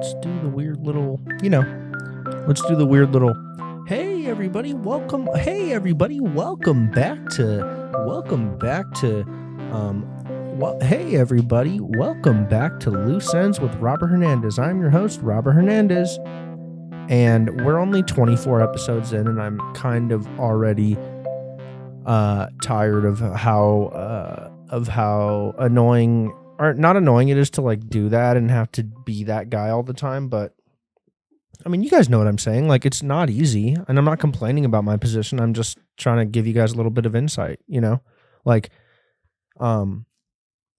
let's do the weird little, let's do the weird little, hey everybody, welcome back to Loose Ends with Robert Hernandez. I'm your host, Robert Hernandez, and we're only 24 episodes in, and I'm kind of already tired of how annoying, or not annoying it is to like do that and have to be that guy all the time. But I mean, you guys know what I'm saying. Like, it's not easy, and I'm not complaining about my position. I'm just trying to give you guys a little bit of insight, like,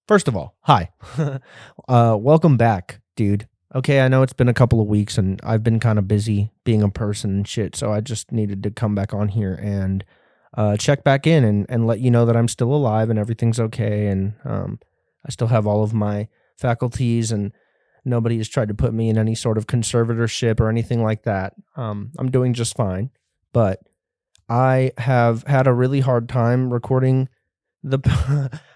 first of all, hi, welcome back, dude. Okay, I know it's been a couple of weeks and I've been kind of busy being a person and shit, so I just needed to come back on here and check back in and let you know that I'm still alive and everything's okay, and I still have all of my faculties and nobody has tried to put me in any sort of conservatorship or anything like that. I'm doing just fine, but I have had a really hard time recording the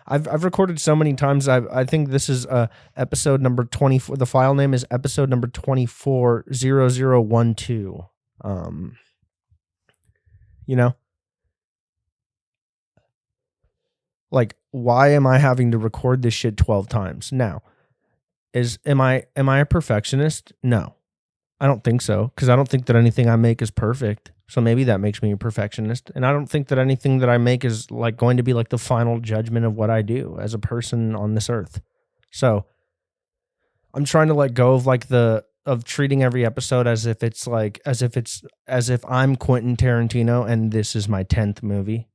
I've recorded so many times. I think this is episode number 24. The file name is episode number 240012. Like, why am I having to record this shit 12 times? Now, am I a perfectionist? No. I don't think so, because I don't think that anything I make is perfect. So maybe that makes me a perfectionist. And I don't think that anything that I make is like going to be like the final judgment of what I do as a person on this earth. So I'm trying to let go of like of treating every episode as if I'm Quentin Tarantino and this is my 10th movie,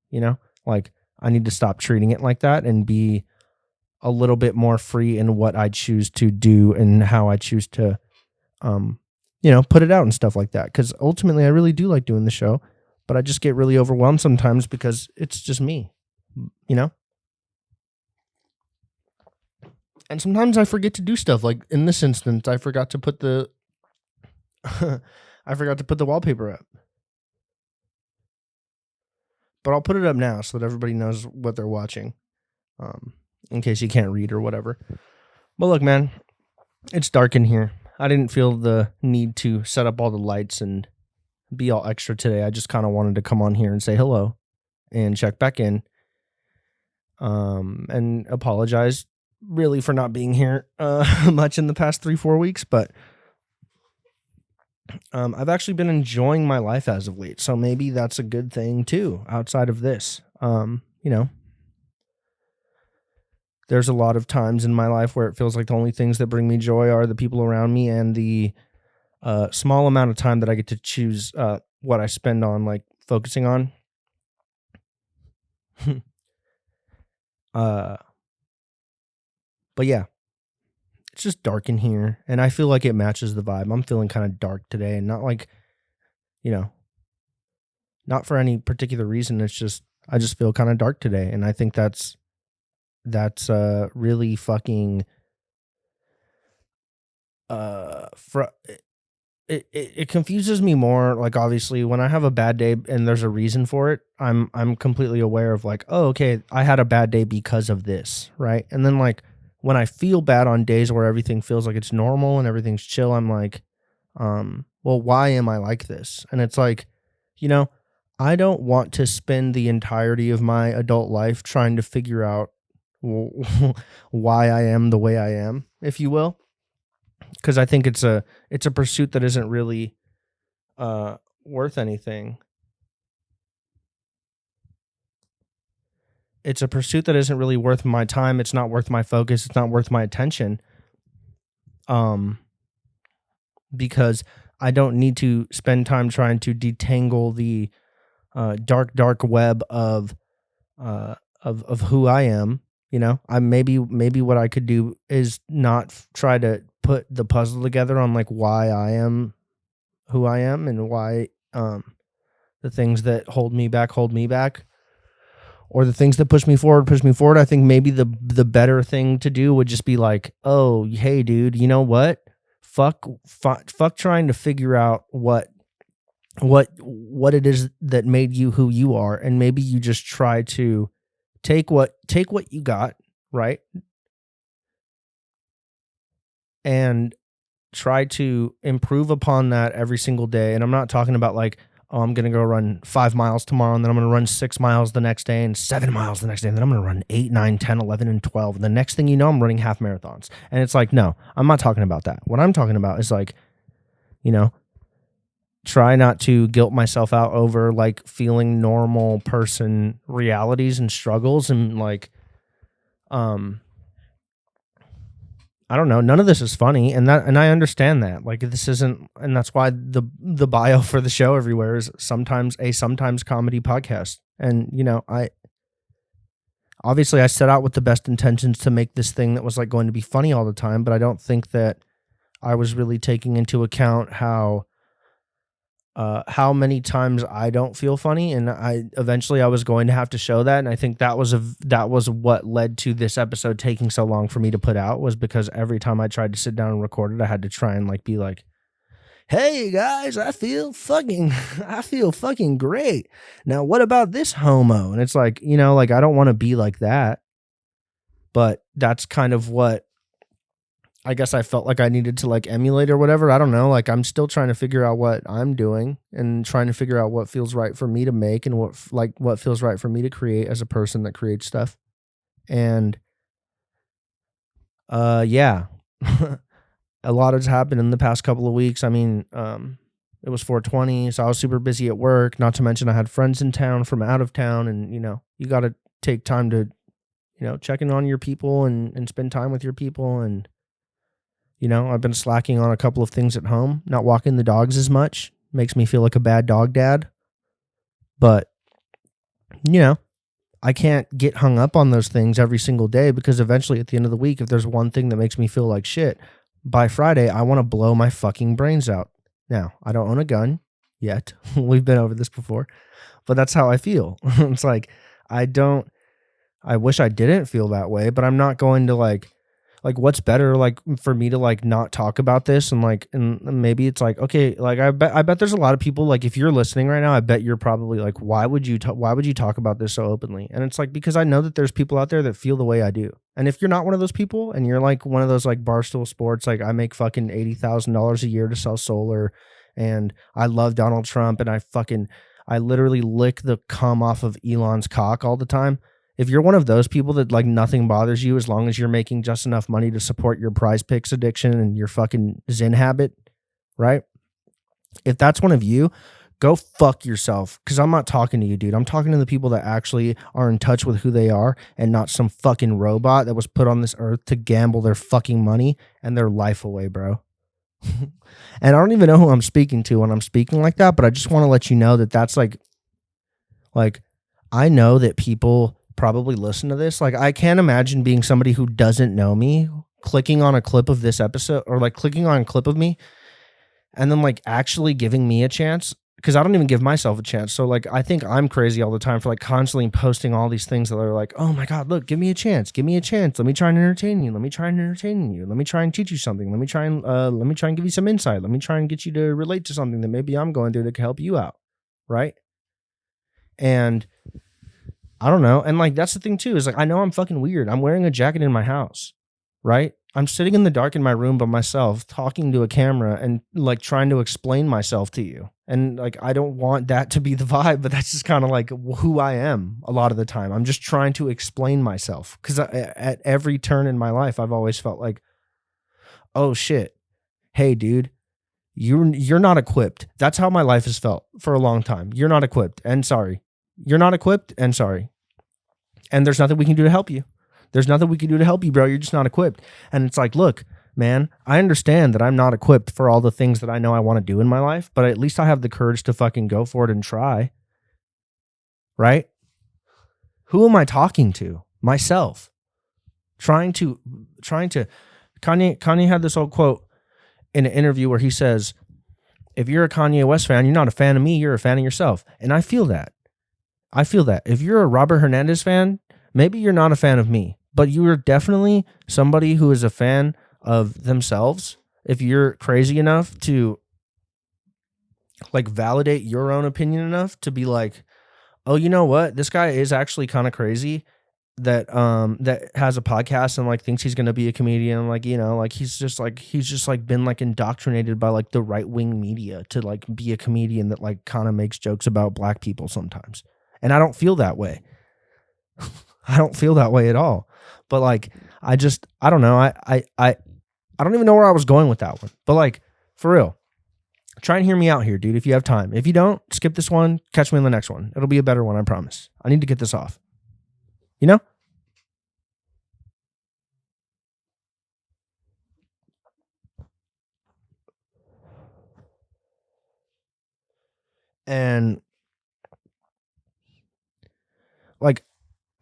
Like, I need to stop treating it like that and be a little bit more free in what I choose to do and how I choose to put it out and stuff like that. Because ultimately, I really do like doing the show, but I just get really overwhelmed sometimes because it's just me, And sometimes I forget to do stuff. Like in this instance, I forgot to put the wallpaper up. But I'll put it up now so that everybody knows what they're watching, in case you can't read or whatever. But look, man, it's dark in here. I didn't feel the need to set up all the lights and be all extra today. I just kind of wanted to come on here and say hello and check back in, and apologize really for not being here much in the past 3-4 weeks. But I've actually been enjoying my life as of late, so maybe that's a good thing too. Outside of this, there's a lot of times in my life where it feels like the only things that bring me joy are the people around me and the small amount of time that I get to choose what I spend on, like, focusing on. But yeah, it's just dark in here, and I feel like it matches the vibe. I'm feeling kind of dark today, and not like, not for any particular reason. It's just, I just feel kind of dark today, and I think that's really fucking it confuses me more. Like, obviously, when I have a bad day and there's a reason for it, I'm completely aware of like, oh, okay, I had a bad day because of this, right? And then like when I feel bad on days where everything feels like it's normal and everything's chill, I'm like, well, why am I like this? And it's like, I don't want to spend the entirety of my adult life trying to figure out why I am the way I am, if you will, because I think it's a pursuit that isn't really worth anything. It's a pursuit that isn't really worth my time. It's not worth my focus. It's not worth my attention. Because I don't need to spend time trying to detangle the dark web of who I am. I maybe what I could do is not try to put the puzzle together on like why I am who I am and why the things that hold me back, or the things that push me forward. I think maybe the better thing to do would just be like, oh, hey, dude, you know what? Fuck trying to figure out what it is that made you who you are, and maybe you just try to take what you got, right? And try to improve upon that every single day. And I'm not talking about like, oh, I'm going to go run 5 miles tomorrow, and then I'm going to run 6 miles the next day, and 7 miles the next day. And then I'm going to run 8, 9, 10, 11, and 12. And the next thing you know, I'm running half marathons. And it's like, no, I'm not talking about that. What I'm talking about is like, you know, try not to guilt myself out over like feeling normal person realities and struggles. And like, I don't know. None of this is funny, and I understand that. Like this isn't, and that's why the bio for the show everywhere is sometimes comedy podcast. And you know, I set out with the best intentions to make this thing that was like going to be funny all the time, but I don't think that I was really taking into account how many times I don't feel funny, and I was going to have to show that. And I think that was what led to this episode taking so long for me to put out, was because every time I tried to sit down and record it, I had to try and like be like, hey guys, I feel fucking great. Now what about this homo? And it's like, you know, like I don't want to be like that, but that's kind of what I guess I felt like I needed to like emulate or whatever. I don't know. Like I'm still trying to figure out what I'm doing and trying to figure out what feels right for me to make and what feels right for me to create as a person that creates stuff. And yeah, a lot has happened in the past couple of weeks. I mean, it was 420, so I was super busy at work. Not to mention I had friends in town from out of town, and you know, you got to take time to, you know, check in on your people and spend time with your people. And you know, I've been slacking on a couple of things at home, not walking the dogs as much. Makes me feel like a bad dog dad. But, you know, I can't get hung up on those things every single day, because eventually at the end of the week, if there's one thing that makes me feel like shit, by Friday, I want to blow my fucking brains out. Now, I don't own a gun yet. We've been over this before. But that's how I feel. It's like, I wish I didn't feel that way, but I'm not going to like what's better, like for me to like not talk about this, and like, and maybe it's like, okay, like I bet there's a lot of people, like if you're listening right now, I bet you're probably like, why would you talk about this so openly? And it's like, because I know that there's people out there that feel the way I do. And if you're not one of those people, and you're like one of those like Barstool Sports, like I make fucking $80,000 a year to sell solar, and I love Donald Trump, and I literally lick the cum off of Elon's cock all the time. If you're one of those people that like nothing bothers you as long as you're making just enough money to support your Prize Picks addiction and your fucking Zen habit, right? If that's one of you, go fuck yourself, because I'm not talking to you, dude. I'm talking to the people that actually are in touch with who they are, and not some fucking robot that was put on this earth to gamble their fucking money and their life away, bro. And I don't even know who I'm speaking to when I'm speaking like that, but I just want to let you know that that's like I know that people probably listen to this. Like I can't imagine being somebody who doesn't know me, clicking on a clip of this episode, or like clicking on a clip of me and then like actually giving me a chance, because I don't even give myself a chance. So like I think I'm crazy all the time for like constantly posting all these things that are like, oh my God, look, give me a chance. Let me try and entertain you. Let me try and teach you something. Let me try and give you some insight. Let me try and get you to relate to something that maybe I'm going through that can help you out. Right. And I don't know. And like, that's the thing too, is like, I know I'm fucking weird. I'm wearing a jacket in my house, right? I'm sitting in the dark in my room by myself, talking to a camera and like trying to explain myself to you. And like, I don't want that to be the vibe, but that's just kind of like who I am a lot of the time. I'm just trying to explain myself, because at every turn in my life, I've always felt like, oh shit, hey dude, you're not equipped. That's how my life has felt for a long time. You're not equipped, and sorry. You're not equipped, and sorry. And there's nothing we can do to help you. There's nothing we can do to help you, bro. You're just not equipped. And it's like, look, man, I understand that I'm not equipped for all the things that I know I want to do in my life, but at least I have the courage to fucking go for it and try. Right? Who am I talking to? Myself. Trying to Kanye had this old quote in an interview where he says, if you're a Kanye West fan, you're not a fan of me, you're a fan of yourself. And I feel that. If you're a Robert Hernandez fan, maybe you're not a fan of me, but you are definitely somebody who is a fan of themselves. If you're crazy enough to like validate your own opinion enough to be like, oh, you know what? This guy is actually kind of crazy, that has a podcast and like thinks he's gonna be a comedian, like, like he's just like been like indoctrinated by like the right wing media to like be a comedian that like kind of makes jokes about black people sometimes. And I don't feel that way. I don't feel that way at all. But like I don't know. I don't even know where I was going with that one. But like, for real, try and hear me out here, dude, if you have time. If you don't, skip this one, catch me on the next one. It'll be a better one, I promise. I need to get this off. You know? And like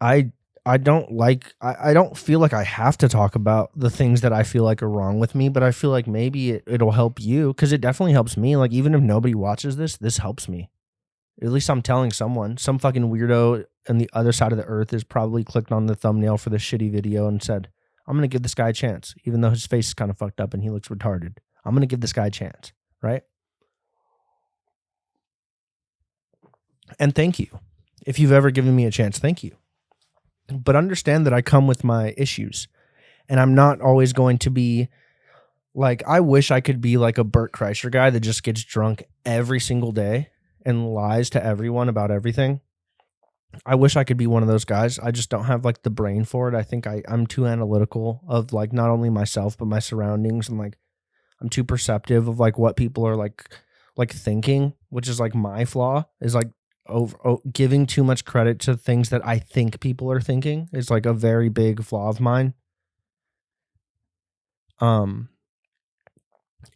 I I don't feel like I have to talk about the things that I feel like are wrong with me, but I feel like maybe it'll help you because it definitely helps me. Like even if nobody watches this helps me. At least I'm telling someone. Some fucking weirdo on the other side of the earth has probably clicked on the thumbnail for this shitty video and said, I'm gonna give this guy a chance, even though his face is kind of fucked up and he looks retarded. I'm gonna give this guy a chance, right? And thank you. If you've ever given me a chance, thank you. But understand that I come with my issues. And I'm not always going to be like, I wish I could be like a Bert Kreischer guy that just gets drunk every single day and lies to everyone about everything. I wish I could be one of those guys. I just don't have like the brain for it. I think I'm too analytical of like not only myself, but my surroundings. And like, I'm too perceptive of like what people are like thinking, which is like my flaw is like giving too much credit to things that I think people are thinking is like a very big flaw of mine. Um,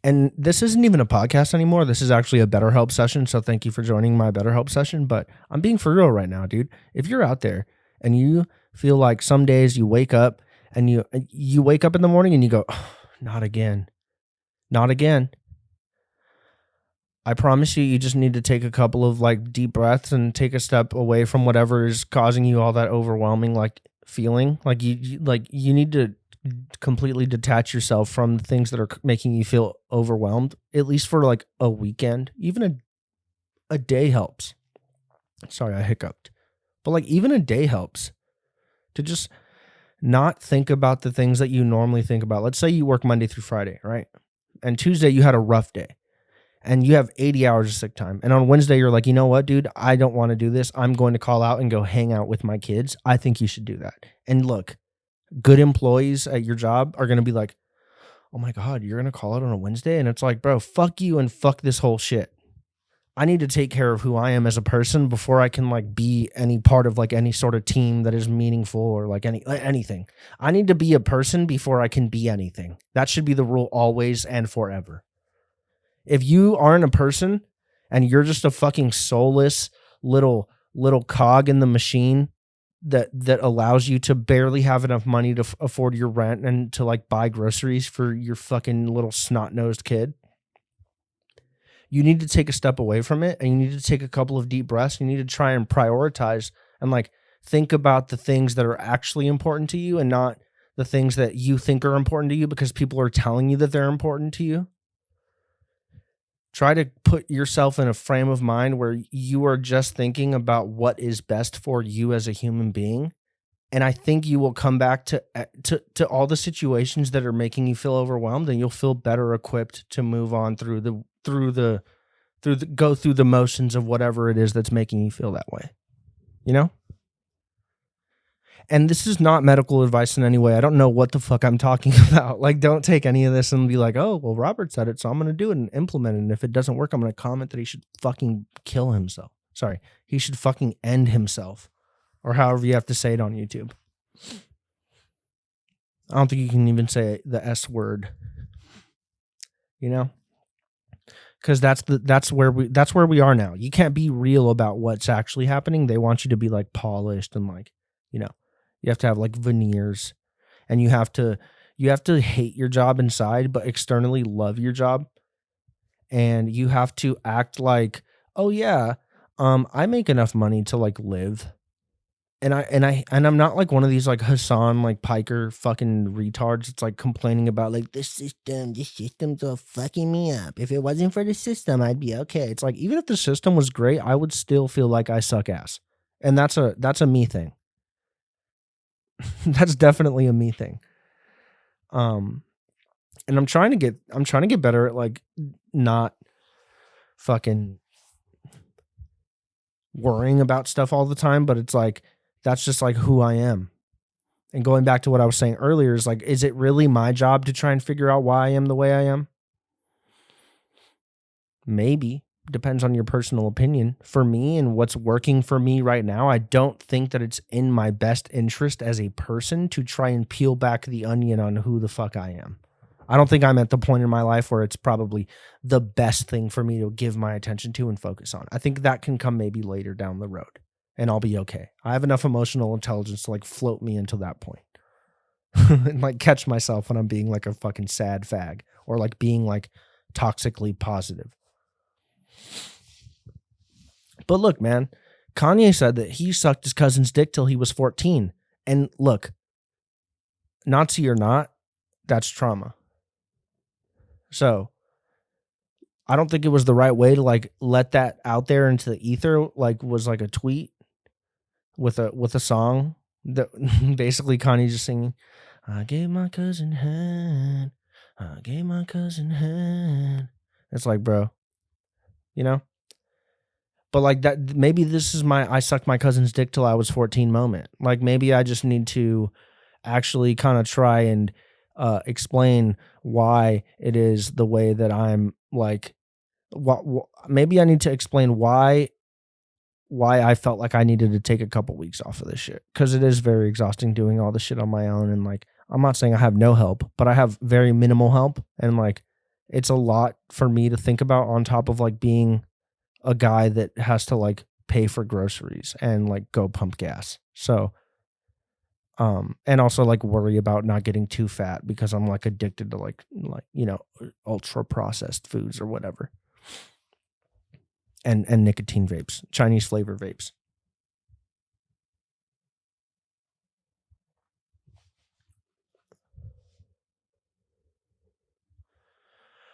and this isn't even a podcast anymore. This is actually a BetterHelp session. So thank you for joining my BetterHelp session. But I'm being for real right now, dude. If you're out there and you feel like some days you wake up and you wake up in the morning and you go, oh, not again, not again. I promise you, you just need to take a couple of like deep breaths and take a step away from whatever is causing you all that overwhelming like feeling. Like you need to completely detach yourself from the things that are making you feel overwhelmed, at least for like a weekend. Even a day helps. Sorry, I hiccuped. But like even a day helps to just not think about the things that you normally think about. Let's say you work Monday through Friday, right? And Tuesday you had a rough day and you have 80 hours of sick time. And on Wednesday, you're like, you know what, dude, I don't want to do this. I'm going to call out and go hang out with my kids. I think you should do that. And look, good employees at your job are going to be like, oh my God, you're going to call out on a Wednesday? And it's like, bro, fuck you and fuck this whole shit. I need to take care of who I am as a person before I can like be any part of like any sort of team that is meaningful or like anything. I need to be a person before I can be anything. That should be the rule always and forever. If you aren't a person and you're just a fucking soulless little cog in the machine that allows you to barely have enough money to afford your rent and to like buy groceries for your fucking little snot-nosed kid, you need to take a step away from it and you need to take a couple of deep breaths. You need to try and prioritize and like think about the things that are actually important to you and not the things that you think are important to you because people are telling you that they're important to you. Try to put yourself in a frame of mind where you are just thinking about what is best for you as a human being. And I think you will come back to all the situations that are making you feel overwhelmed and you'll feel better equipped to move on through the go through the motions of whatever it is that's making you feel that way. You know? And this is not medical advice in any way. I don't know what the fuck I'm talking about. Like, don't take any of this and be like, oh, well, Robert said it, so I'm going to do it and implement it. And if it doesn't work, I'm going to comment that he should fucking kill himself. Sorry. He should fucking end himself. Or however you have to say it on YouTube. I don't think you can even say the S word. You know? Because that's where we are now. You can't be real about what's actually happening. They want you to be like polished and like, you know. You have to have like veneers and you have to hate your job inside, but externally love your job. And you have to act like, oh yeah, I make enough money to like live. And I'm not like one of these like Hassan, like Piker fucking retards. It's like complaining about like the system's all fucking me up. If it wasn't for the system, I'd be okay. It's like, even if the system was great, I would still feel like I suck ass. And that's a me thing. That's definitely a me thing. And I'm trying to get better at like not fucking worrying about stuff all the time, but it's like that's just like who I am. And going back to what I was saying earlier is like, is it really my job to try and figure out why I am the way I am? Maybe. Depends on your personal opinion. For me and what's working for me right now, I don't think that it's in my best interest as a person to try and peel back the onion on who the fuck I am. I don't think I'm at the point in my life where it's probably the best thing for me to give my attention to and focus on. I think that can come maybe later down the road and I'll be okay. I have enough emotional intelligence to like float me until that point and like catch myself when I'm being like a fucking sad fag or like being like toxically positive. But look, man, Kanye said that he sucked his cousin's dick till he was 14. And look, Nazi or not, that's trauma. So I don't think it was the right way to like let that out there into the ether, like was like a tweet with a song that basically Kanye just singing, I gave my cousin head. I gave my cousin head. It's like, bro, you know? But like that, maybe this is my I sucked my cousin's dick till I was 14 moment. Like maybe I just need to actually kind of try and explain why it is the way that I'm like. Maybe I need to explain why I felt like I needed to take a couple weeks off of this shit, because it is very exhausting doing all this shit on my own. And like I'm not saying I have no help, but I have very minimal help, and like it's a lot for me to think about on top of like being a guy that has to like pay for groceries and like go pump gas. So, and also like worry about not getting too fat because I'm like addicted to like, you know, ultra processed foods or whatever. And nicotine vapes, Chinese flavor vapes.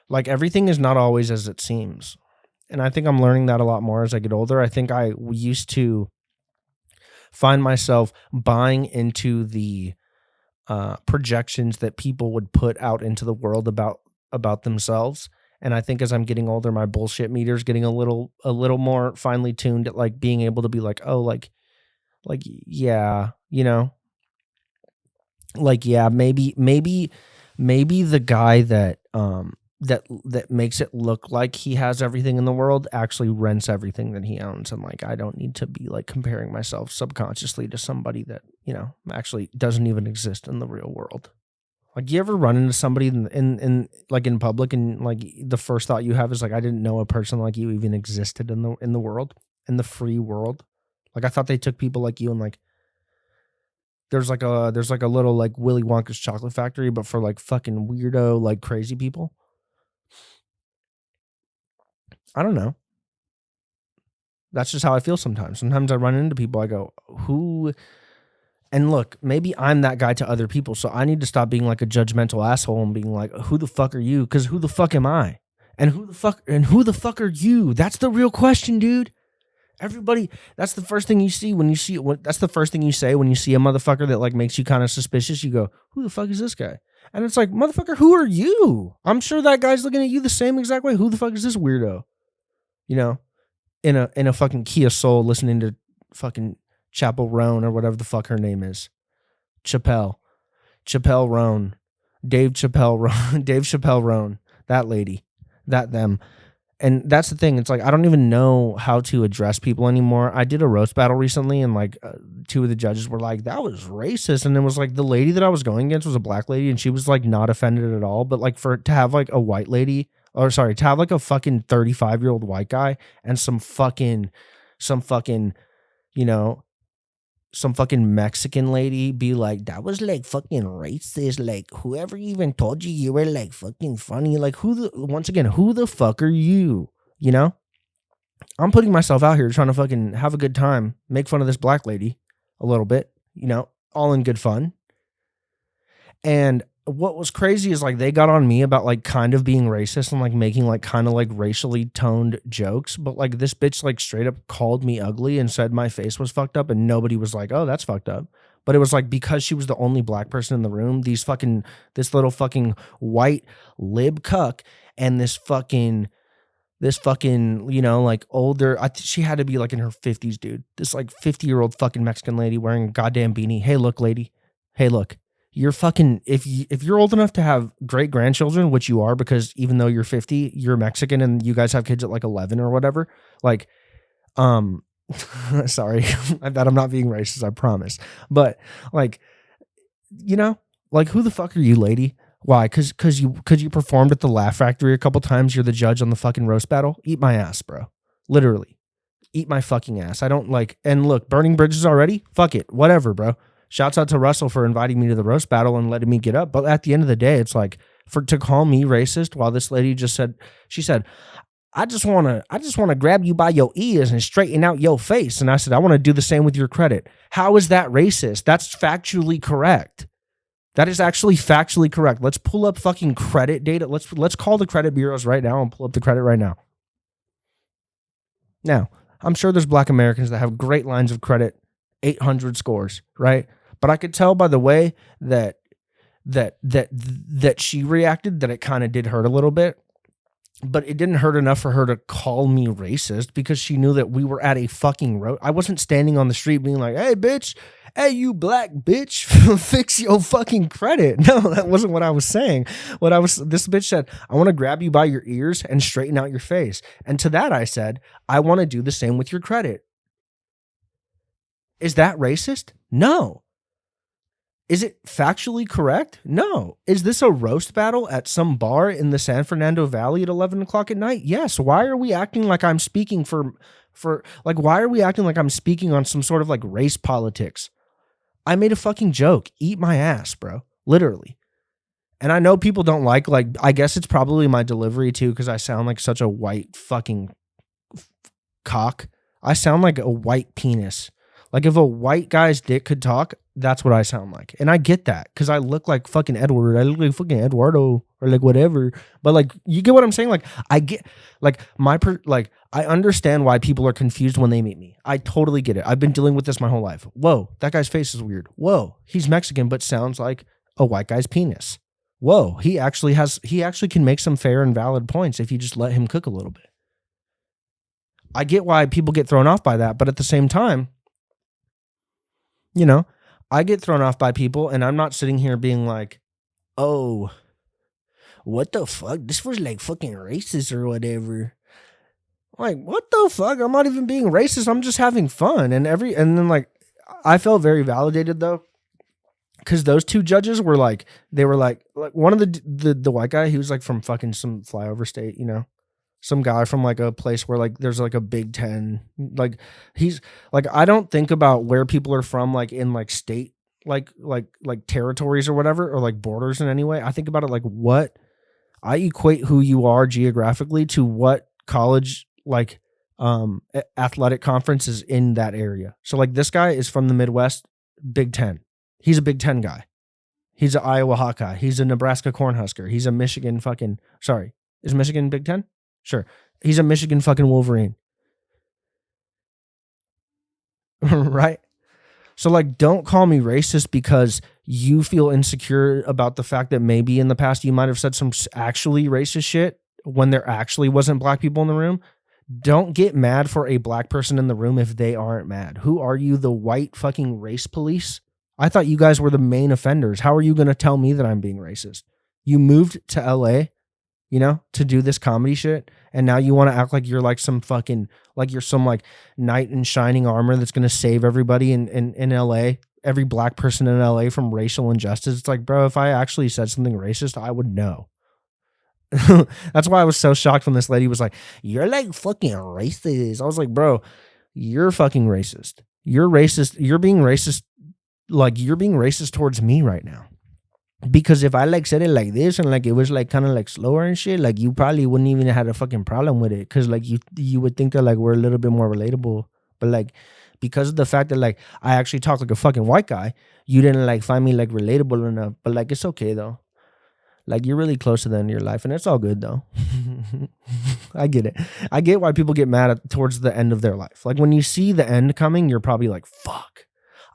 Like everything is not always as it seems. And I think I'm learning that a lot more as I get older. I think I used to find myself buying into the projections that people would put out into the world about themselves. And I think as I'm getting older, my bullshit meter's getting a little more finely tuned at like being able to be like, oh, like yeah, you know, like yeah, maybe the guy that that makes it look like he has everything in the world actually rents everything that he owns. And like, I don't need to be like comparing myself subconsciously to somebody that, you know, actually doesn't even exist in the real world. Like, you ever run into somebody in like in public and like the first thought you have is like, I didn't know a person like you even existed in the world, in the free world. Like, I thought they took people like you and like, there's like a little like Willy Wonka's chocolate factory, but for like fucking weirdo, like crazy people. I don't know. That's just how I feel sometimes. Sometimes I run into people, I go, who? And look, maybe I'm that guy to other people, so I need to stop being like a judgmental asshole and being like, who the fuck are you? Because who the fuck am I? And who the fuck are you? That's the real question, dude. Everybody, that's the first thing you see when you see that's the first thing you say when you see a motherfucker that like makes you kind of suspicious. You go, who the fuck is this guy? And it's like, motherfucker, who are you? I'm sure that guy's looking at you the same exact way. Who the fuck is this weirdo? You know, in a fucking Kia Soul listening to fucking Chapel Roan or whatever the fuck her name is. Chappelle Roan, Dave Chappelle Roan, that lady, that them. And that's the thing. It's like, I don't even know how to address people anymore. I did a roast battle recently and like two of the judges were like, that was racist. And it was like the lady that I was going against was a black lady and she was like not offended at all. But like to have like a white lady, or sorry, to have like a fucking 35-year-old white guy and some fucking, you know, some fucking Mexican lady be like, that was like fucking racist. Like, whoever even told you were like fucking funny. Like, once again, who the fuck are you? You know? I'm putting myself out here trying to fucking have a good time, make fun of this black lady a little bit, you know, all in good fun. And what was crazy is like they got on me about like kind of being racist and like making like kind of like racially toned jokes, but like this bitch like straight up called me ugly and said my face was fucked up and nobody was like, oh, that's fucked up. But it was like because she was the only black person in the room, this little fucking white lib cuck and this fucking, like older, she had to be like in her 50s, dude. This like 50-year-old fucking Mexican lady wearing a goddamn beanie. Hey, look, lady. Hey, look. You're fucking, if you're old enough to have great grandchildren, which you are, because even though you're 50, you're Mexican and you guys have kids at like 11 or whatever. Like, sorry, I bet I'm not being racist, I promise. But like, like who the fuck are you, lady? Why? Cause you performed at the Laugh Factory a couple times. You're the judge on the fucking roast battle. Eat my ass, bro. Literally, eat my fucking ass. I don't like. And look, burning bridges already. Fuck it, whatever, bro. Shouts out to Russell for inviting me to the roast battle and letting me get up. But at the end of the day, it's like to call me racist while this lady just said, she said, I just wanna grab you by your ears and straighten out your face. And I said, I want to do the same with your credit. How is that racist? That's factually correct. That is actually factually correct. Let's pull up fucking credit data. Let's call the credit bureaus right now and pull up the credit right now. Now, I'm sure there's black Americans that have great lines of credit, 800 scores, right? But I could tell by the way that she reacted that it kind of did hurt a little bit. But it didn't hurt enough for her to call me racist because she knew that we were at a fucking road. I wasn't standing on the street being like, hey, bitch, hey, you black bitch, fix your fucking credit. No, that wasn't what I was saying. This bitch said, I want to grab you by your ears and straighten out your face. And to that I said, I want to do the same with your credit. Is that racist? No. Is it factually correct? No. Is this a roast battle at some bar in the San Fernando Valley at 11 o'clock at night? Yes. Why are we acting like I'm speaking why are we acting like I'm speaking on some sort of like race politics? I made a fucking joke. Eat my ass, bro. Literally. And I know people don't like, I guess it's probably my delivery too, because I sound like such a white fucking cock. I sound like a white penis. Like if a white guy's dick could talk, that's what I sound like. And I get that because I look like fucking Edward. I look like fucking Eduardo or like whatever. But like, you get what I'm saying? Like I get like I understand why people are confused when they meet me. I totally get it. I've been dealing with this my whole life. Whoa, that guy's face is weird. Whoa, he's Mexican, but sounds like a white guy's penis. Whoa, he actually can make some fair and valid points if you just let him cook a little bit. I get why people get thrown off by that, but at the same time, I get thrown off by people and I'm not sitting here being like, oh, what the fuck? This was like fucking racist or whatever. Like, what the fuck? I'm not even being racist. I'm just having fun. And then like, I felt very validated though. Cause those two judges were like, they were like one of the white guy, he was like from fucking some flyover state, some guy from like a place where like there's like a Big Ten, like he's like, I don't think about where people are from like in like state like territories or whatever, or like borders in any way. I think about it like what I equate who you are geographically to what college like athletic conference is in that area. So like this guy is from the Midwest, Big Ten. He's a Big Ten guy. He's an Iowa Hawkeye. He's a Nebraska Cornhusker. He's a Michigan fucking is Michigan Big Ten? Sure. He's a Michigan fucking Wolverine. Right? So like, don't call me racist because you feel insecure about the fact that maybe in the past you might have said some actually racist shit when there actually wasn't black people in the room. Don't get mad for a black person in the room if they aren't mad. Who are you, the white fucking race police? I thought you guys were the main offenders. How are you going to tell me that I'm being racist? You moved to LA, to do this comedy shit. And now you want to act like you're like some fucking, like you're some like knight in shining armor that's going to save everybody in LA, every black person in LA from racial injustice. It's like, bro, if I actually said something racist, I would know. That's why I was so shocked when this lady was like, you're like fucking racist. I was like, bro, you're fucking racist. You're racist. You're being racist. Like you're being racist towards me right now. Because if I like said it like this and like it was like kind of like slower and shit, like you probably wouldn't even have had a fucking problem with it. Cause like you would think that like we're a little bit more relatable. But like because of the fact that like I actually talk like a fucking white guy, you didn't like find me like relatable enough. But like it's okay though. Like you're really close to the end of your life and it's all good though. I get it. I get why people get mad towards the end of their life. Like when you see the end coming, you're probably like, fuck.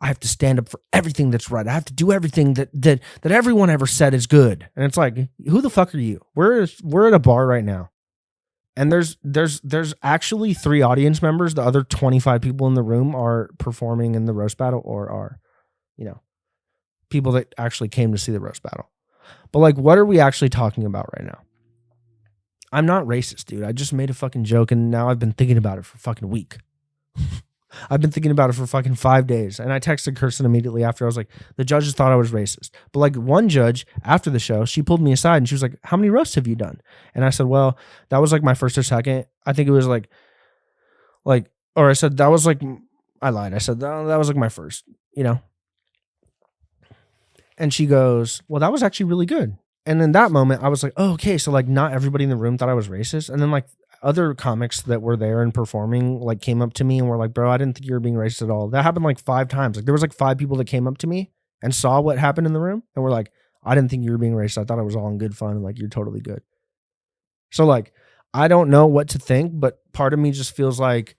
I have to stand up for everything that's right. I have to do everything that everyone ever said is good. And it's like, who the fuck are you? We're at a bar right now. And there's actually 3 audience members. The other 25 people in the room are performing in the roast battle or are, people that actually came to see the roast battle. But like, what are we actually talking about right now? I'm not racist, dude. I just made a fucking joke and now I've been thinking about it for a fucking week. I've been thinking about it for fucking 5 days. And I texted Kirsten immediately after. I was like, the judges thought I was racist. But like one judge after the show, she pulled me aside and she was like, how many roasts have you done? And I said, well, that was like my first or second. I think it was or I said, that was like, I lied. I said, that was like my first, And she goes, well, that was actually really good. And in that moment, I was like, oh, okay. So like not everybody in the room thought I was racist. And then like other comics that were there and performing like came up to me and were like, bro, I didn't think you were being racist at all. That happened like 5 times. Like there was like 5 people that came up to me and saw what happened in the room and were like, I didn't think you were being racist. I thought it was all in good fun. And like, you're totally good. So like, I don't know what to think, but part of me just feels like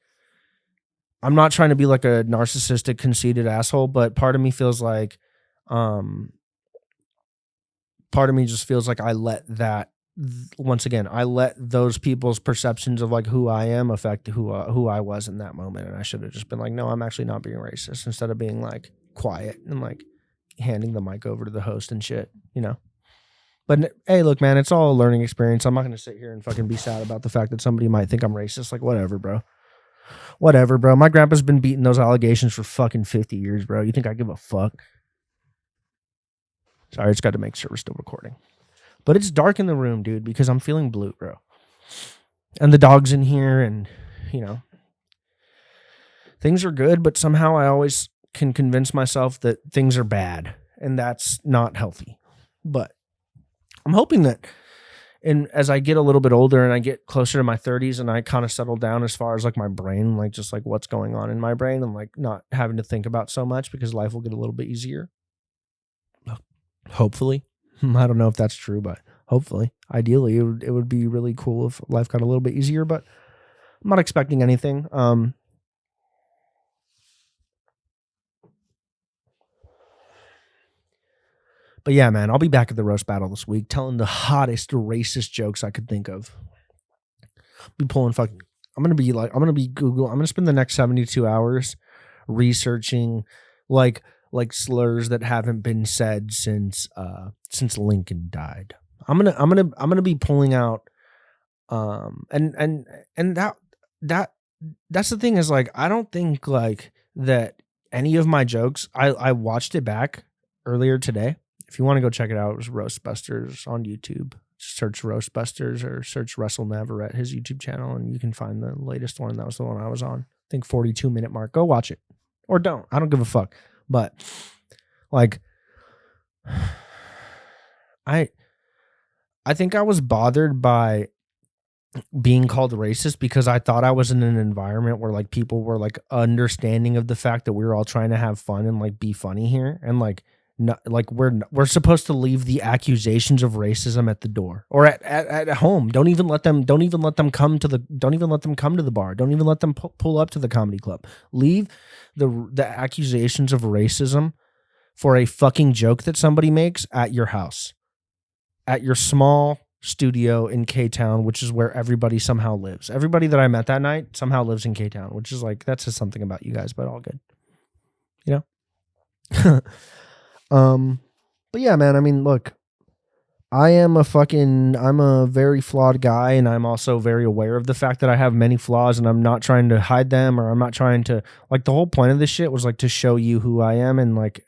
I'm not trying to be like a narcissistic, conceited asshole, but part of me feels like, part of me just feels like I let that, once again, I let those people's perceptions of like who I am affect who I was in that moment. And I should have just been like, no, I'm actually not being racist, instead of being like quiet and like handing the mic over to the host and shit, But hey, look, man, it's all a learning experience. I'm not going to sit here and fucking be sad about the fact that somebody might think I'm racist. Like, whatever, bro. Whatever, bro. My grandpa's been beating those allegations for fucking 50 years, bro. You think I give a fuck? Sorry, I just got to make sure we're still recording. But it's dark in the room, dude, because I'm feeling blue, bro. And the dog's in here and, things are good, but somehow I always can convince myself that things are bad, and that's not healthy. But I'm hoping that as I get a little bit older and I get closer to my 30s and I kind of settle down as far as like my brain, like just like what's going on in my brain and like not having to think about so much, because life will get a little bit easier. Hopefully. I don't know if that's true, but hopefully. Ideally, it would be really cool if life got a little bit easier, but I'm not expecting anything. But yeah, man, I'll be back at the roast battle this week telling the hottest racist jokes I could think of. I'm going to spend the next 72 hours researching like slurs that haven't been said since Lincoln died. I'm gonna be pulling out and that's the thing is like, I don't think like that any of my jokes, I watched it back earlier today. If you want to go check it out, it was Roastbusters on YouTube. Search Roastbusters or search Russell Navarrete, his YouTube channel, and you can find the latest one. That was the one I was on. I think 42-minute mark. Go watch it. Or don't. I don't give a fuck. But like I think I was bothered by being called racist because I thought I was in an environment where like people were like understanding of the fact that we were all trying to have fun and like be funny here, and like not, like we're supposed to leave the accusations of racism at the door or at home. Don't even let them come to the bar. Don't even let them pull up to the comedy club. Leave the accusations of racism for a fucking joke that somebody makes at your house, at your small studio in K-Town, which is where everybody somehow lives. Everybody that I met that night somehow lives in K-Town, which is like, that says something about you guys, but all good. But yeah, man, I mean, look, I'm a very flawed guy, and I'm also very aware of the fact that I have many flaws, and I'm not trying to hide them, or I'm not trying to, like, the whole point of this shit was like to show you who I am, and like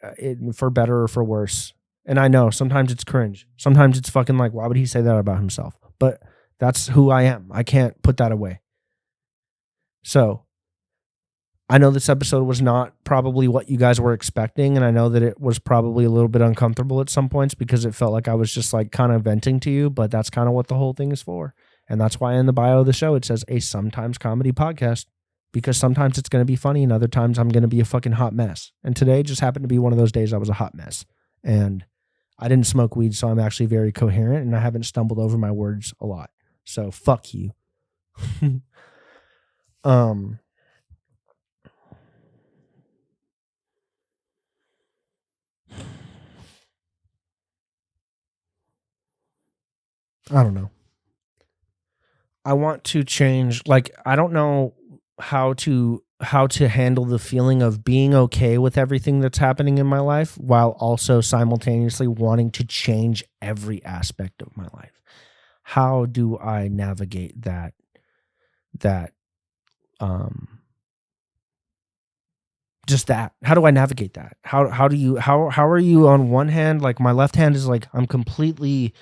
for better or for worse. And I know sometimes it's cringe. Sometimes it's fucking like, why would he say that about himself? But that's who I am. I can't put that away. So I know this episode was not probably what you guys were expecting, and I know that it was probably a little bit uncomfortable at some points because it felt like I was just like kind of venting to you, but that's kind of what the whole thing is for. And that's why in the bio of the show it says a sometimes comedy podcast, because sometimes it's going to be funny and other times I'm going to be a fucking hot mess. And today just happened to be one of those days I was a hot mess. And I didn't smoke weed, so I'm actually very coherent and I haven't stumbled over my words a lot. So fuck you. I don't know. I want to change, like, I don't know how to handle the feeling of being okay with everything that's happening in my life while also simultaneously wanting to change every aspect of my life. How do I navigate that um just that? How do I navigate that? How do you how are you on one hand, like my left hand is like I'm completely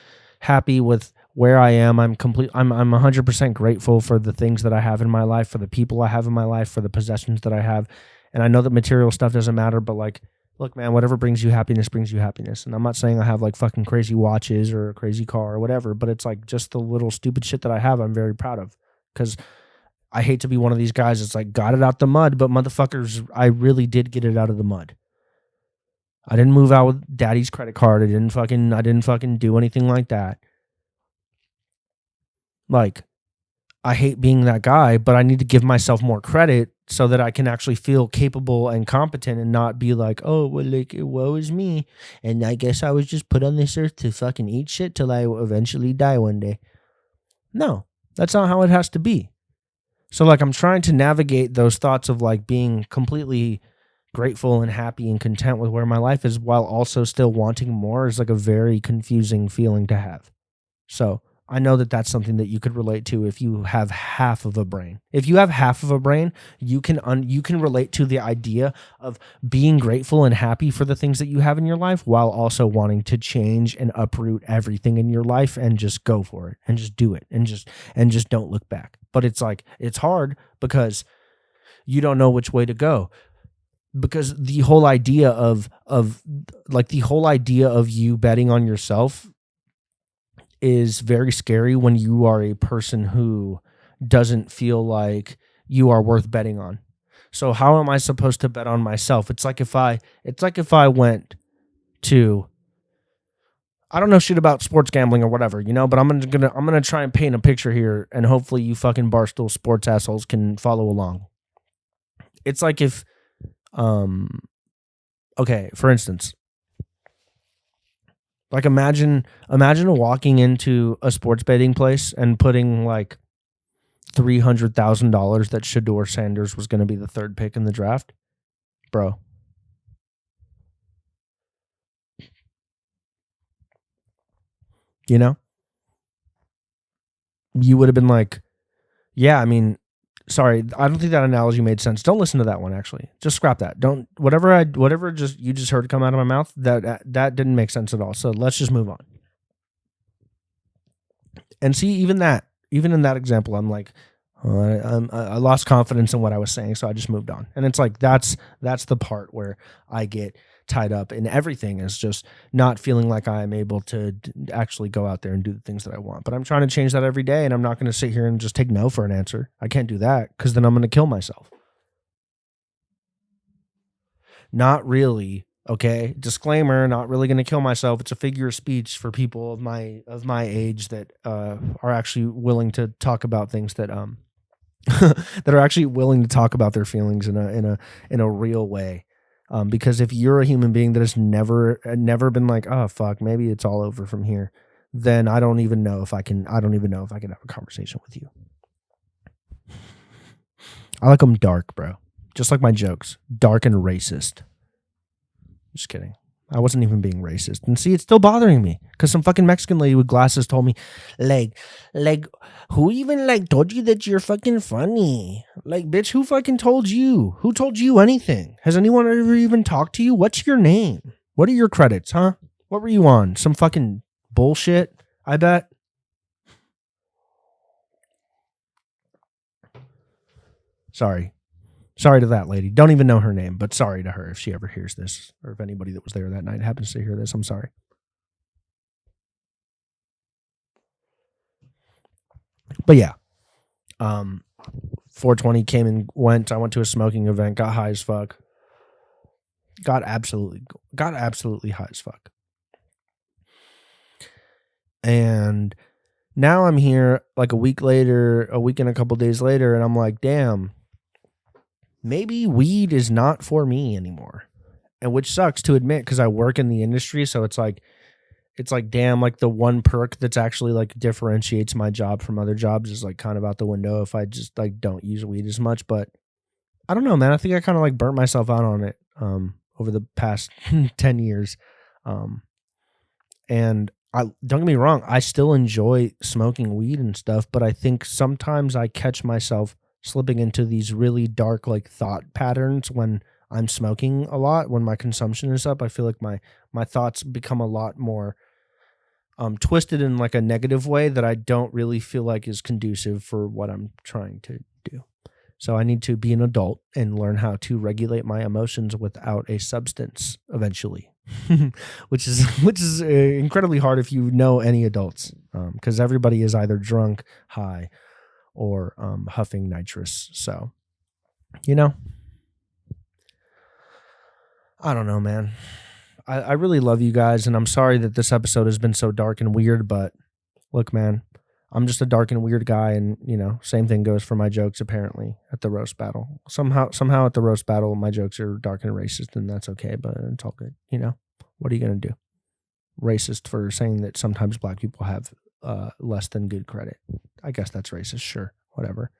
happy with where I am. I'm 100% grateful for the things that I have in my life, for the people I have in my life, for the possessions that I have. And I know that material stuff doesn't matter, but like look, man, whatever brings you happiness brings you happiness. And I'm not saying I have like fucking crazy watches or a crazy car or whatever, but it's like just the little stupid shit that I have I'm very proud of. Cuz I hate to be one of these guys that's like got it out the mud, but motherfuckers, I really did get it out of the mud. I didn't move out with daddy's credit card. I didn't fucking do anything like that. Like, I hate being that guy, but I need to give myself more credit so that I can actually feel capable and competent and not be like, oh, well, like, woe is me. And I guess I was just put on this earth to fucking eat shit till I eventually die one day. No, that's not how it has to be. So like I'm trying to navigate those thoughts of like being completely grateful and happy and content with where my life is while also still wanting more is like a very confusing feeling to have. So I know that that's something that you could relate to if you have half of a brain. If you have half of a brain, you can relate to the idea of being grateful and happy for the things that you have in your life while also wanting to change and uproot everything in your life and just go for it and just do it and just don't look back. But it's like it's hard because you don't know which way to go. Because the whole idea of like the whole idea of you betting on yourself is very scary when you are a person who doesn't feel like you are worth betting on. So how am I supposed to bet on myself? It's like if I went to I don't know shit about sports gambling or whatever, you know, but I'm gonna try and paint a picture here and hopefully you fucking barstool sports assholes can follow along. It's like if um okay, for instance, like imagine walking into a sports betting place and putting like $300,000 that Shador Sanders was going to be the third pick in the draft, bro. You know, you would have been like, yeah. I mean, sorry, I don't think that analogy made sense. Don't listen to that one. Actually, just scrap that. Don't whatever just you just heard come out of my mouth that didn't make sense at all. So let's just move on. And see, even in that example, I'm like, I lost confidence in what I was saying, so I just moved on. And it's like that's the part where I get tied up in everything is just not feeling like I am able to actually go out there and do the things that I want. But I'm trying to change that every day, and I'm not going to sit here and just take no for an answer. I can't do that because then I'm going to kill myself. Not really. Okay, disclaimer, not really going to kill myself. It's a figure of speech for people of my age that are actually willing to talk about things that that are actually willing to talk about their feelings in a real way. Because if you're a human being that has never been like, oh fuck, maybe it's all over from here, then I don't even know if I can have a conversation with you. I like them dark, bro. Just like my jokes, dark and racist. Just kidding. I wasn't even being racist. And see, it's still bothering me because some fucking Mexican lady with glasses told me, like, who even like told you that you're fucking funny? Like, bitch, who fucking told you? Who told you anything? Has anyone ever even talked to you? What's your name? What are your credits, huh? What were you on? Some fucking bullshit, I bet. Sorry. Sorry to that lady. Don't even know her name, but sorry to her if she ever hears this or if anybody that was there that night happens to hear this. I'm sorry. But yeah, 420 came and went. I went to a smoking event, got high as fuck. Got absolutely high as fuck. And now I'm here like a week and a couple days later, and I'm like, damn, maybe weed is not for me anymore. And which sucks to admit because I work in the industry, so it's it's like, damn, like the one perk that's actually like differentiates my job from other jobs is like kind of out the window if I just like don't use weed as much. But I don't know, man. I think I kind of like burnt myself out on it over the past 10 years. And I don't get me wrong, I still enjoy smoking weed and stuff, but I think sometimes I catch myself slipping into these really dark like thought patterns when I'm smoking a lot, when my consumption is up. I feel like my thoughts become a lot more twisted in like a negative way that I don't really feel like is conducive for what I'm trying to do. So I need to be an adult and learn how to regulate my emotions without a substance eventually, which is incredibly hard if you know any adults, because everybody is either drunk, high, or huffing nitrous. So, you know, I don't know, man. I really love you guys, and I'm sorry that this episode has been so dark and weird, but look, man, I'm just a dark and weird guy, and, you know, same thing goes for my jokes, apparently, at the roast battle. Somehow at the roast battle, my jokes are dark and racist, and that's okay, but it's all good, you know? What are you going to do? Racist for saying that sometimes black people have less than good credit. I guess that's racist, sure, whatever.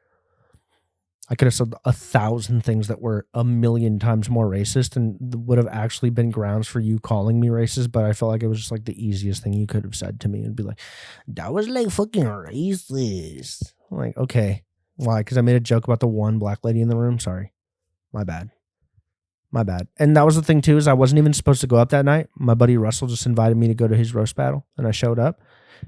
I could have said 1,000 things that were 1,000,000 times more racist and would have actually been grounds for you calling me racist, but I felt like it was just like the easiest thing you could have said to me and be like, that was like fucking racist. I'm like, okay. Why? Because I made a joke about the one black lady in the room? Sorry. My bad. And that was the thing too, is I wasn't even supposed to go up that night. My buddy Russell just invited me to go to his roast battle, and I showed up.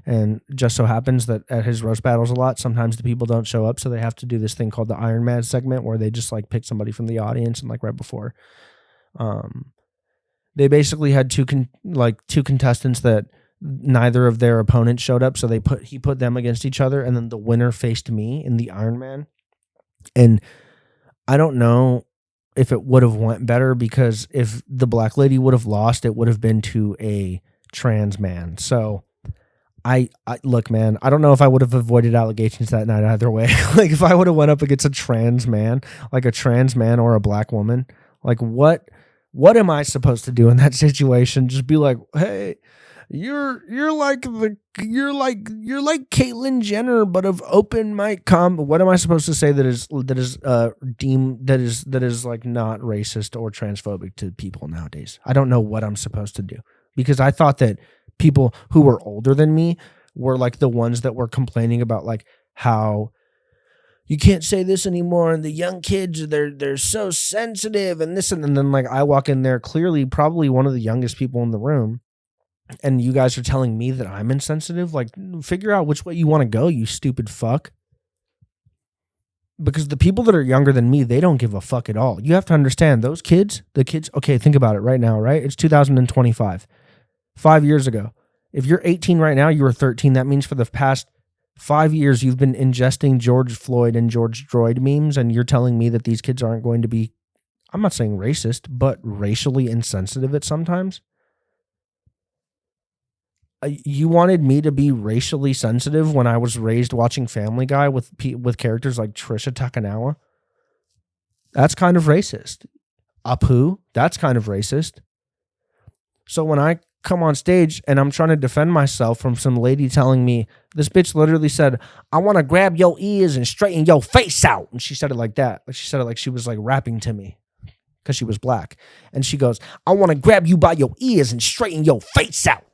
And just so happens that at his roast battles a lot, sometimes the people don't show up, so they have to do this thing called the Iron Man segment where they just like pick somebody from the audience, and like right before, they basically had two contestants that neither of their opponents showed up, so he put them against each other, and then the winner faced me in the Iron Man. And I don't know if it would have went better, because if the black lady would have lost, it would have been to a trans man. So I look, man, I don't know if I would have avoided allegations that night either way. Like if I would have went up against a trans man, like a trans man or a black woman, like what am I supposed to do in that situation? Just be like, hey, you're like Caitlyn Jenner, but of open mic what am I supposed to say that is deemed that is like not racist or transphobic to people nowadays? I don't know what I'm supposed to do, because I thought that people who were older than me were like the ones that were complaining about like how you can't say this anymore, and the young kids, they're so sensitive and this, and then like I walk in there, clearly probably one of the youngest people in the room, and you guys are telling me that I'm insensitive. Like, figure out which way you want to go, you stupid fuck. Because the people that are younger than me, they don't give a fuck at all. You have to understand, the kids, okay, think about it right now, right? It's 2025. 5 years ago. If you're 18 right now, you were 13. That means for the past 5 years, you've been ingesting George Floyd and George Droid memes, and you're telling me that these kids aren't going to be, I'm not saying racist, but racially insensitive at sometimes? You wanted me to be racially sensitive when I was raised watching Family Guy with characters like Trisha Takanawa? That's kind of racist. Apu, that's kind of racist. So when I come on stage and I'm trying to defend myself from some lady telling me, this bitch literally said, I want to grab your ears and straighten your face out. And she said it like that. She said it like she was like rapping to me because she was black. And she goes, I want to grab you by your ears and straighten your face out.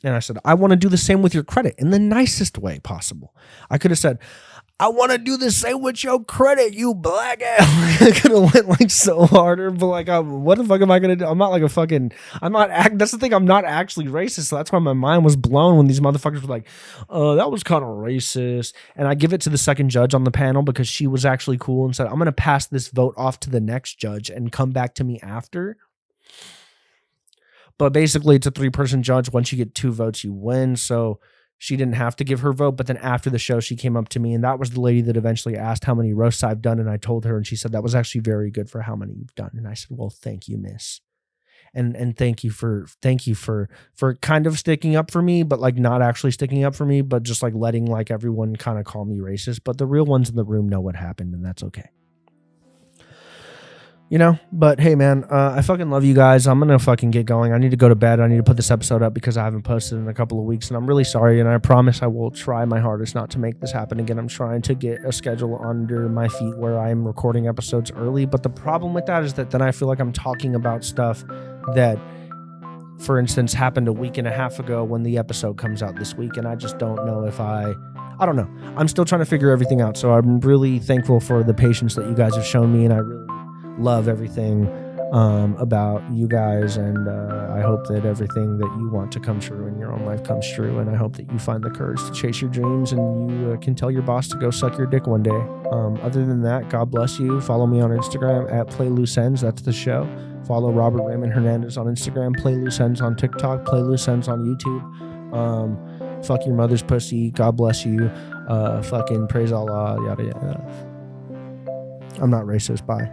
And I said, I want to do the same with your credit in the nicest way possible. I could have said, I want to do the same with your credit, you black ass. I could have went like so harder, but like, what the fuck am I going to do? I'm not like a fucking, that's the thing. I'm not actually racist. So that's why my mind was blown when these motherfuckers were like, that was kind of racist. And I give it to the second judge on the panel because she was actually cool and said, I'm going to pass this vote off to the next judge and come back to me after. But basically, it's a 3-person judge. Once you get 2 votes, you win. So she didn't have to give her vote. But then after the show, she came up to me, and that was the lady that eventually asked how many roasts I've done. And I told her, and she said, that was actually very good for how many you've done. And I said, well, thank you, miss. And thank you for kind of sticking up for me, but like not actually sticking up for me, but just like letting like everyone kind of call me racist. But the real ones in the room know what happened, and that's okay. But hey, man, I fucking love you guys. I'm gonna fucking get going. I need to go to bed. I need to put this episode up because I haven't posted in a couple of weeks, and I'm really sorry. And I promise I will try my hardest not to make this happen again. I'm trying to get a schedule under my feet where I'm recording episodes early. But the problem with that is that then I feel like I'm talking about stuff that, for instance, happened a week and a half ago when the episode comes out this week, and I just don't know if I don't know. I'm still trying to figure everything out. So I'm really thankful for the patience that you guys have shown me, and I really love everything about you guys, and I hope that everything that you want to come true in your own life comes true, and I hope that you find the courage to chase your dreams, and you can tell your boss to go suck your dick one day. Other than that, God bless you. Follow me on Instagram at Play Loose Ends. That's the show. Follow Robert Raymond Hernandez on Instagram. Play Loose Ends on TikTok. Play Loose Ends on YouTube. Fuck your mother's pussy. God bless you. Fucking praise Allah. Yada yada. I'm not racist. Bye.